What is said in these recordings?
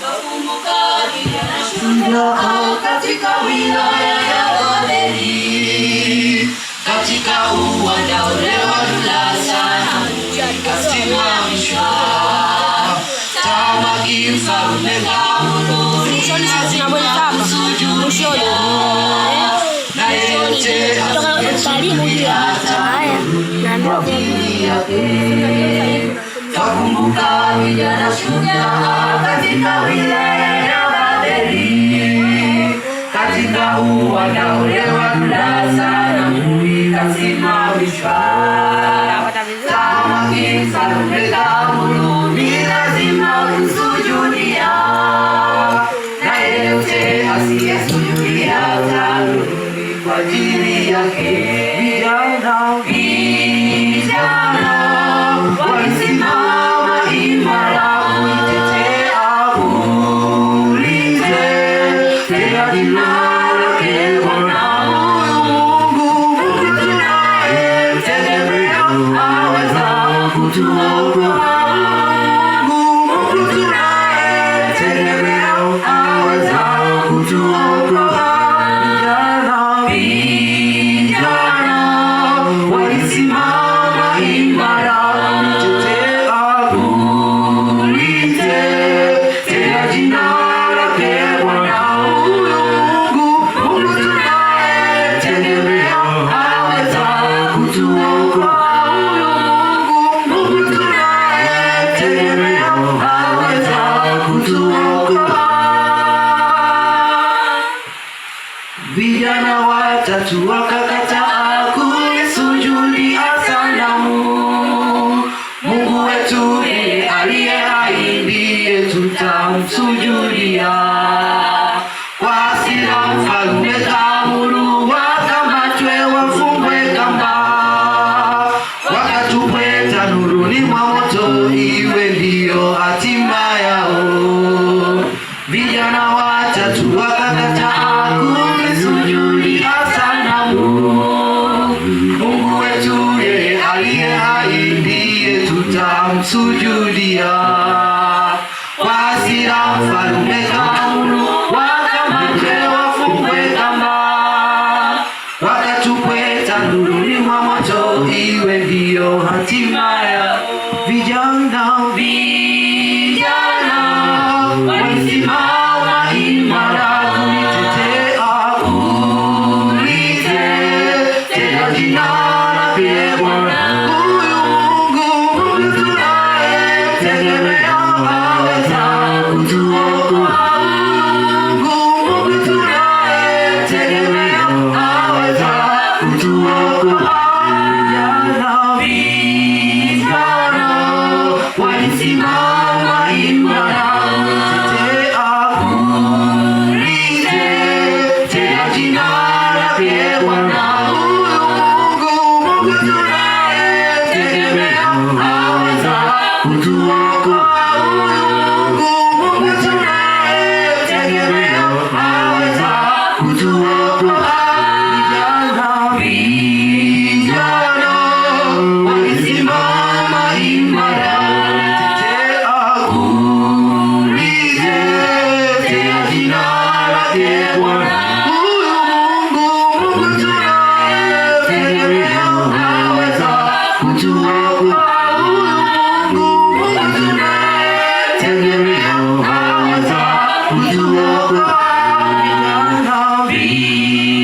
Wakumbuka vijana shujaa katika wilaya ya Babeli, katika uwanja ule wa Lulasa kasimamishwa Tamaki mfalme Kamuruni lazima kusujudia, na yeyote asiyesujudi kwa dini yake. Wakumbuka vijana shujaa katika wilaya ya Babeli, katika uwanja ule wa Lulasa kasimamishwa Tamaki mfalme Kamuruni lazima kusujudia, na yeyote asiyesujudia atarudi kwa ajili yake. Vijana walisimama imara kuitetea ulinzi tena jina lake Bwana Mungu tunayemtegemea aweza kutuokoa. Mungu tunayemtegemea aweza kutuokoa. Vijana walisimama imara kuitetea ulinzi tena jina lake Bwana Mungu. Mungu tunayemtegemea aweza kutuokoa. Mungu tunayemtegemea aweza kutuokoa. Vijana watatu wakakataa kulisujudia sanamu. Mungu wetu yeye aliye hai ndiye tutamsujudia. Kwa hasira mfalme kaamuru wakamatwe wafungwe kamba, wakatupwe tanuruni mwa moto iwe ndiyo hatima yao. Vijana watatu wakakataa kulisujudia sanamu. Mungu wetu yeye aliye hai ndiye tutamsujudia. Kwa hasira mfalme kaamuru wakamatwe wafungwe kamba, wakatupwe tanuruni mwa moto iwe ndiyo hatima yao. Vijana walisimama imara kulitetea ulinzi tena jina lake Bwana. Huyu Mungu tunayemtegemea aweza kutuokoa. Mungu tunayemtegemea aweza kutuokoa. Vijana walisimama imara kuitetea ulinzi tena jina lake Bwana. Huyu Mungu tunayemtegemea aweza kutuokoa. Mungu tunayemtegemea aweza kutuokoa. Vijana walisimama imara kuitetea ulinzi tena jina lake Bwana. Huyu Mungu tunayemtegemea aweza kutuokoa. Mungu tunayemtegemea aweza kutuokoa.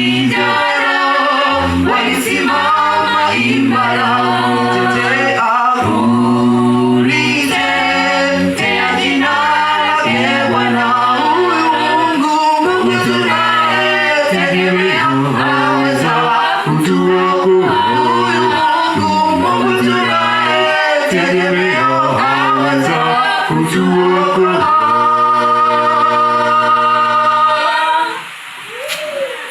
Vijana walisimama imara kuitetea ulinzi tena jina lake Bwana. Huyu Mungu tunayemtegemea aweza kutuokoa. Huyu Mungu tunayemtegemea aweza kutuokoa.